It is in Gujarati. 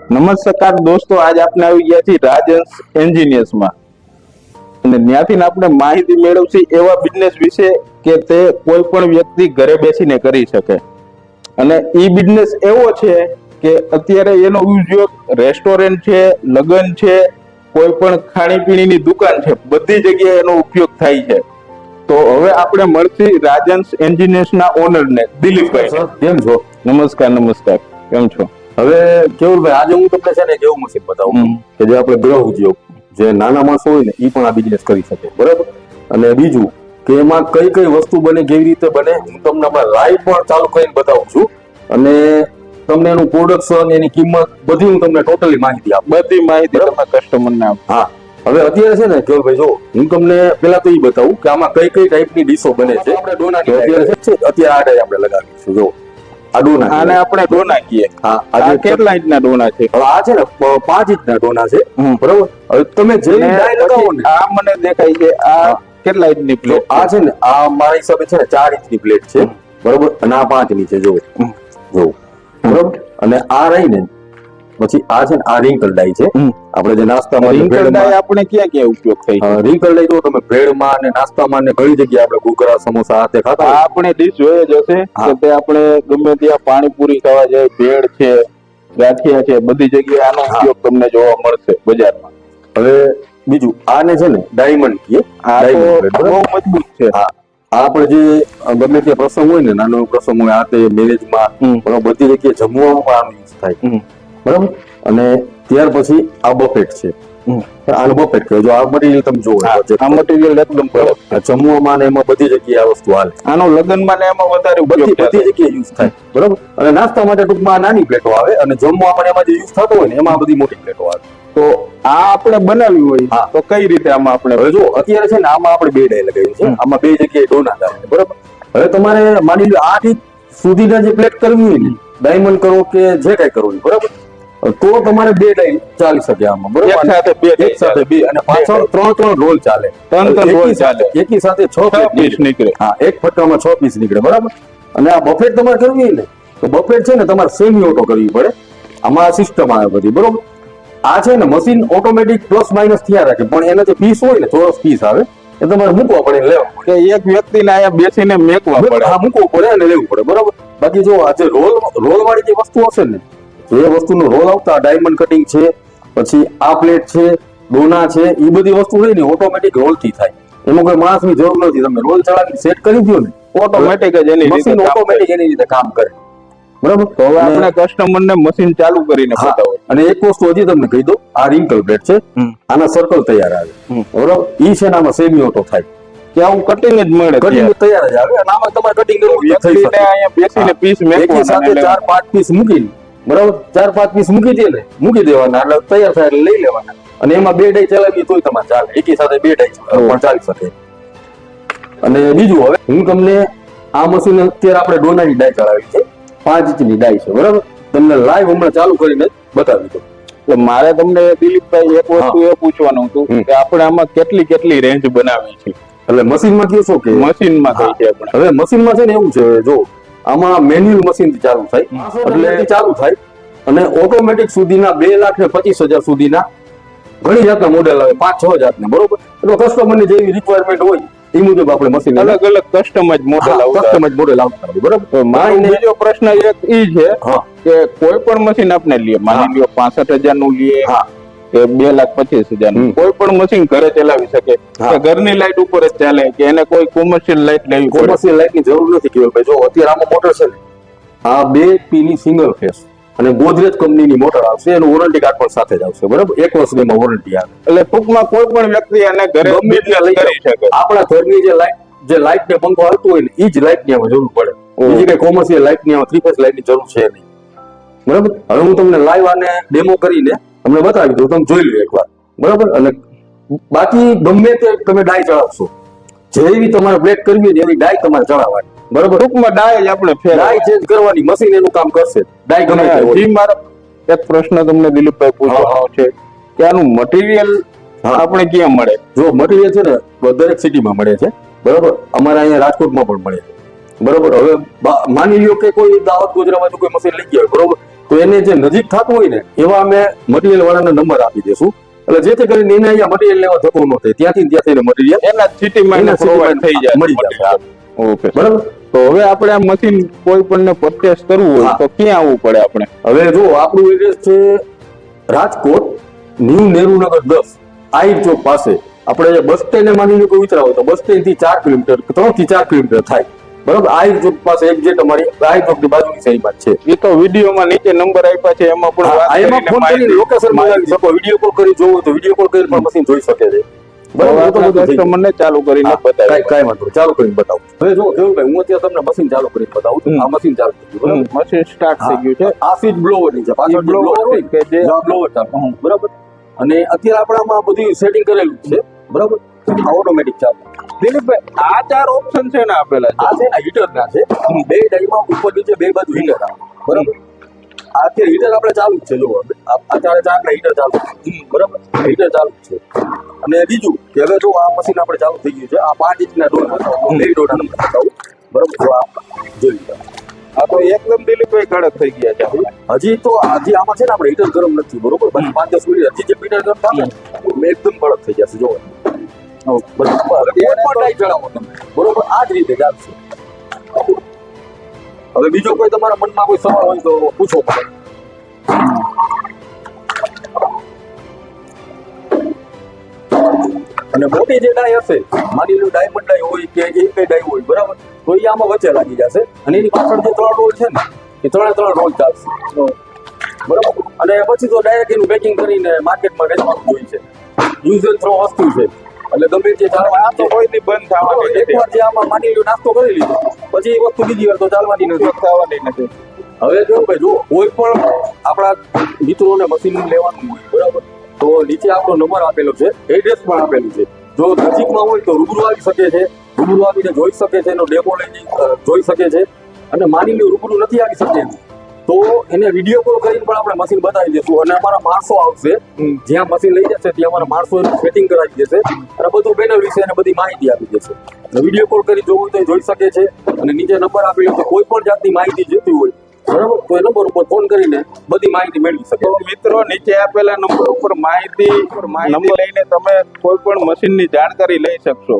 નમસ્કાર દોસ્તો, આજ આપણે આવી ગયા છીએ રાજહંસ એન્જિનિયર્સમાં અને ત્યાંથી આપણે માહિતી મેળવશી એવા બિઝનેસ વિશે કે તે કોઈ પણ વ્યક્તિ ઘરે બેસીને કરી શકે. અને ઈ બિઝનેસ એવો છે કે અત્યારે એનો ઉપયોગ રેસ્ટોરન્ટ છે, લગ્ન છે, કોઈ પણ ખાણીપીણીની દુકાન છે, બધી જગ્યાએ એનો ઉપયોગ થાય છે. તો હવે આપણે મળશી રાજહંસ એન્જિનિયર્સના ઓનરને દિલીપભાઈ. કેમ છો? નમસ્કાર. કેમ છો? હવે કેવલભાઈ, આજે હું તમને છે ને એક એવું મશીન બતાવું કે જે આપણે ગ્રહ ઉદ્યોગ, જે નાના માણસો હોય ને એ પણ આ બિઝનેસ કરી શકે, બરાબર. અને બીજું કે એમાં કઈ કઈ વસ્તુ બને, કેવી રીતે બને, હું તમને લાઈવ પણ ચાલુ કરીને બતાવું છું. અને તમને એનું પ્રોડક્શન, એની કિંમત બધી હું તમને ટોટલી માહિતી આપું. બધી માહિતી તમે કસ્ટમરને આપો. હા, હવે અત્યારે છે ને કેવલભાઈ, જો હું તમને પેલા તો એ બતાવું કે આમાં કઈ કઈ ટાઈપની ડીશો બને છે. આપણે ડોનાની અત્યારે આ ડાય આપણે લગાવીશું. જો આ ડોના, આને આપણે ડોના કહીએ. હા, આ કેટલા ઇંચના ડોના છે? હવે આ છે ને 5 ઇંચના ડોના છે, બરોબર. હવે તમે જે ડાય લગાવો ને, આ મને દેખાય છે આ કેટલા ઇંચની પ્લેટ? આ છે ને, આ મારા હિસાબે છે ને 4 ઇંચની પ્લેટ છે, બરોબર. અને આ 5 ની છે, જો બરોબર. અને આ રહી ને પછી આ છે ને, આ રિંકલ ડાય છે. આપણે જે નાસ્તામાં રિંકલ ડાય આપણે ક્યાં ક્યાં ઉપયોગ થઈ? રિંકલ ડાય જો તમે બ્રેડમાં અને નાસ્તામાં ને ઘણી જગ્યાએ આપણે ઘૂઘરા, સમોસા હાથે ખાતા આપણે ડીશ જોઈએ જ હશે કે તે આપણે ગમે ત્યાં પાણીપુરી ખાવા જાય, ભેળ છે, ગાંઠિયા છે, બધી જગ્યાએ આનો ઉપયોગ તમને જોવા મળશે બજારમાં. હવે બીજું આને છે ને ડાયમંડ કહીએ. આ બહુ મજબૂત છે. હા, આપણે જે ગમે તે પ્રસંગ હોય ને, નાનો પ્રસંગ હોય, આ તે મેરેજમાં બધી જગ્યાએ જમવામાં આનો યુઝ થાય, બરાબર. અને ત્યાર પછી આ બફેટ છે. આનો બફેટ કહે. જો આ મટીરિયલ તમે જોવો, આ મટીરિયલ એકદમ જમવામાં ને એમાં બધી જગ્યાએ આ વસ્તુ હાલે. આનો લગ્નમાં ને એમાં વધારે બધી જગ્યાએ યુઝ થાય, બરાબર. અને નાસ્તા માટે ટૂંકમાં નાની પ્લેટો આવે, અને જમવામાં એમાં જે યુઝ થતો હોય ને એમાં બધી મોટી પ્લેટો આવે. તો આ આપણે બનાવ્યું હોય તો કઈ રીતે આમાં આપણે? હવે જો અત્યારે છે ને, આમાં આપણે 2 ડાય લગાવી છે. આમાં 2 જગ્યાએ ડોના આવે, બરાબર. હવે તમારે માની લો 8 ઇંચ સુધીના જે પ્લેટ કરવી હોય ને, ડાયમંડ કરો કે જે કઈ કરવું હોય, બરાબર, તો તમારે 2 ડાય ચાલી શકે આમાં, બરાબર. એક સાથે બે અને પાછળ 3 રોલ ચાલે. 3 રોલ ચાલે. એકી સાથે 6 પીસ નીકળે. હા, એક ફટકામાં 6 પીસ નીકળે, બરાબર. અને આ બફેટ તમારે કરવી હોય ને, તો બફેટ છે ને તમારે સેમી ઓટો કરવી પડે. આમાં સિસ્ટમ આવે બધી, બરોબર. આ છે ને મશીન ઓટોમેટિક પ્લસ માઇનસ થયા રાખે, પણ એના જે પીસ હોય ને, ચોરસ પીસ આવે, એ તમારે મૂકવા પડે, લેવા પડે. એક વ્યક્તિને અહીંયા બેસીને મેકવા પડે. હા, મૂકવું પડે અને લેવું પડે, બરાબર. બાકી જો આ જે રોલ વાળી જે વસ્તુ હશે ને, એ વસ્તુનો રોલ આવતા ડાયમંડ કટિંગ છે, પછી આ પ્લેટ છે, ડોના છે, એ બધી વસ્તુ લઈને ઓટોમેટિક રોલ થી થાય. એમાં કોઈ માણસની જરૂર નથી. તમે રોલ ચડાવી સેટ કરી દો ને, ઓટોમેટિક જ એની મશીન ઓટોમેટિક એની રીતે કામ કરે, બરાબર. તો હવે આપણે કસ્ટમરને મશીન ચાલુ કરીને બતાવો. અને એક વસ્તુ હજી તમને કહી દો, આ રિંકલ પ્લેટ છે, આના સર્કલ તૈયાર આવે, બરાબર. ઈ છે ને આમાં સેમી ઓટો થાય, કે આવું કટિંગ જ મળે, કટિંગ તૈયાર જ આવે. અને આમાં તમારે કટિંગ કરવું થઈ શકે. અહીંયા બેસીને પીસ એકી સાથે 4-5 પીસ મૂકીને, બરાબર, 4-5 પીસ મૂકી દેવાના, એટલે તૈયાર થાય એટલે લઈ લેવાના. અને એમાં 2 ડાય ચલાવી તોય તમારે ચાલે. એકી સાથે 2 ડાય પણ ચાલી શકે. અને બીજું, હવે હું તમને આ મશીન અત્યારે આપણે ડોનાની ડાય ચલાવી છે, 5 ઇંચની ડાય છે, બરાબર. તમને લાઈવ હમણાં ચાલુ કરીને બતાવી દો. એટલે મારે તમને દિલીપભાઈ એક વસ્તુ એ પૂછવાનું હતું કે આપણે આમાં કેટલી રેન્જ બનાવી છે? એટલે મશીનમાં કહેશો કે મશીનમાં કઈ છે આપણે? હવે મશીનમાં છે ને એવું છે, જો આમાં મેન્યુઅલ મશીન થી ચાલુ થાય, એટલે ચાલુ થાય. અને ઓટોમેટિક સુધીના 2,25,000 સુધીના ઘણી જાતના મોડેલ આવે, 5-6 જાતના, બરોબર. એટલે કસ્ટમરની જેવી રિક્વાયરમેન્ટ હોય એ મુજબ આપણે મશીન અલગ કસ્ટમાઇઝ મોડેલ આવતા હોય, બરોબર. તો મારો બીજો પ્રશ્ન એક ઈ છે કે કોઈ પણ મશીન આપણે લઈએ, માની લ્યો 65,000 નું લઈએ કે 2,25,000 નું, કોઈ પણ મશીન ઘરે ચલાવી શકે કે ઘરની લાઈટ ઉપર જ ચાલે કે એને કોઈ કોમર્શિયલ લાઈટ લેવી? કોમર્શિયલ લાઈટ ની જરૂર નથી કેવલભાઈ. જો અત્યારે આમાં મોટર છે ને, આ 2 પીની સિંગલ ફેસ અને ગોદરેજ કંપનીની મોટર આવશે, એનું વોરંટી કાર્ડ પણ સાથે જ આવશે, બરાબર. 1 વર્ષની એમાં વોરંટી આવે. એટલે ટૂંકમાં કોઈ પણ વ્યક્તિ આને ઘરે લઈ શકે. આપણા ઘરની જે લાઈટ ને પંખો હાલતું હોય ને, એ જ લાઈટ ની આમાં જરૂર પડે. બીજી કઈ કોમર્શિયલ લાઈટ ની, 3 ફેઝ લાઈટ ની જરૂર છે નહીં, બરાબર. હવે હું તમને લાઈવ આને ડેમો કરીને તમને બતાવી દઉં, તમે જોઈ લો એકવાર, બરાબર. અને બાકી ગમે તે તમે ડાય ચડાવશો, જેવી તમારે પ્લેટ કરવી હોય એવી ડાય તમારે ચડાવવાની, બરાબર. ટૂંકમાં ડાય જ આપણે ડાય ચેન્જ કરવાની, મશીન એનું કામ કરશે. ડાય ગમે તે હોય. મારો એક પ્રશ્ન તમને દિલીપભાઈ પૂછવાનો છે કે આનું મટીરિયલ આપણે ક્યાં મળે? જો મટીરિયલ છે ને દરેક સિટીમાં મળે છે, બરાબર. અમારે અહીંયા રાજકોટમાં પણ મળે છે, બરાબર. હવે માની લ્યો કે કોઈ દાવત ગોજરામાં કોઈ મશીન લઈ ગયા હોય, બરોબર, તો એને જે નજીક થતું હોય ને એવા અમે મટીરિયલ વાળાને નંબર આપી દઈશું, એટલે જેથી કરીને એને અહીંયા મટીરિયલ લેવા થતું ન થાય, ત્યાંથી ને ત્યાંથી મટીરિયલ એના સિટીમાં પ્રોવાઈડ થઈ જાય મળી જશે. ઓકે બરાબર. તો હવે આપણે આ મશીન કોઈ પણ પરચેસ કરવું હોય હા. તો ક્યાં આવવું પડે આપણે? હવે જો આપણું એડ્રેસ છે રાજકોટ ન્યૂ નેહરુનગર 10 આહિર ચોક પાસે. આપણે બસ સ્ટેન્ડ માની લો કોઈ ઉતરાવો તો બસ સ્ટેન્ડ થી 4 કિલોમીટર 3 થી 4 કિલોમીટર થાય. બરાબર. આહિર ચોક પાસે એક્ઝેક્ટ અમારી આહિર ચોક ની બાજુની સાઈડમાં જ છે. એ તો વિડીયોમાં નીચે નંબર આપ્યા છે એમાં પણ વાત એમાં ફોન કરીને લોકેશન મંગાવી શકો, વિડીયો કોલ કરી જોવો તો વિડીયો કોલ કરીને પણ મશીન જોઈ શકે છે. બરાબર. તો બધું થઈ ગયું. કસ્ટમરને ચાલુ કરીને બતાવી કાંઈ વાંધો નહીં. ચાલુ કરીને બતાવું. હવે જો કેવું હું અત્યારે તમને મશીન ચાલુ કરીને બતાવું છું. આ મશીન ચાલુ થઈ ગયું. બરાબર. મશીન સ્ટાર્ટ થઈ ગયું છે. આ સીટ બ્લોવર ની છે, પાછળ blower બ્લોવર હોય કે જે બ્લોવર ચાલુ. બરાબર. અને અત્યારે આપણામાં બધું સેટિંગ કરેલું જ છે. બરાબર. આ ઓટોમેટિક ચાલુ. દિલીપભાઈ આ 4 ઓપ્શન છે ને આપેલા છે આ છે ને હીટર ના છે. બે ડાઈમાં ઉપર નીચે બે બાજુ હીટર આવે. બરાબર. આ અત્યારે હીટર આપણે ચાલુ જ છે. જો અત્યારે ચાર હીટર ચાલુ છે. બરાબર. હીટર ચાલુ જ છે. અને બીજું કે હવે જો આ મશીન આપણે ચાલુ થઈ ગયું છે. આ 5 ઇંચના ડોર બતાવું, બે ડોર બતાવું. બરાબર. જો આ જોઈ લો. આ તો એકદમ દિલીપભાઈ કડક થઈ ગયા છે આપણે. હજી તો હજી આમાં છે ને આપણે હીટર ગરમ નથી. બરોબર. બસ 5-10 મિનિટ હજી જે હીટર ગરમ થાય ને એકદમ કડક થઈ જશે. જો બરાબર. હવે કોઈ પણ ડાઈ ચડાવો તમે. બરોબર. આ જ રીતે ચાલશે. હવે બીજો કોઈ તમારા મનમાં કોઈ સવાલ હોય તો પૂછો. અને મોટી જે ડાઈ હશે, માની લો ડાયમંડ ડાઈ હોય કે જે કઈ ડાઈ હોય, બરાબર, તો એ આમાં વચ્ચે લાગી જશે અને એની પાછળ જે 3 રોલ છે ને એ 3 રોલ ચાલશે. બરાબર. અને પછી તો ડાયરેક્ટ એનું પેકિંગ કરીને માર્કેટમાં વેચવાનું હોય છે. યુઝ એન્ડ થ્રો વસ્તુ છે, એટલે ગમે તે ચાલવા આ તો કોઈની બંધ થવાની નથી. એકવાર જે આમાં માની લો નાસ્તો કરી લીધો પછી એ વસ્તુ બીજી વાર તો ચાલવાની નથી. થવાની નથી. હવે જો ભાઈ જો કોઈ પણ આપણા મિત્રોને મશીન લેવાનું હોય, બરાબર, તો નીચે આપણો નંબર આપેલો છે, એડ્રેસ પણ આપેલું છે. જો નજીકમાં હોય તો રૂબરૂ આવી શકે છે, રૂબરૂ આવીને જોઈ શકે છે, એનો ડેમો લઈ જોઈ શકે છે. અને માની લો રૂબરૂ નથી આવી શકે તો એને વિડીયો કોલ કરીને પણ આપણે મશીન બતાવી દઈશું અને અમારા માણસો આવશે, જ્યાં મશીન લઈ જશે ત્યાં અમારા માણસો એનું સેટિંગ કરાવી દેશે અને બધું પેનલ વિશે અને બધી માહિતી આપી દેશે. વિડીયો કોલ કરી જોવું તો જોઈ શકે છે. અને નીચે નંબર આપેલો છે, કોઈ પણ જાતની માહિતી જોઈતી હોય, બરાબર, તો એ નંબર ઉપર ફોન કરીને બધી માહિતી મેળવી શકે. તો મિત્રો નીચે આપેલા નંબર ઉપર માહિતી નંબર લઈને તમે કોઈ પણ મશીનની જાણકારી લઈ શકશો.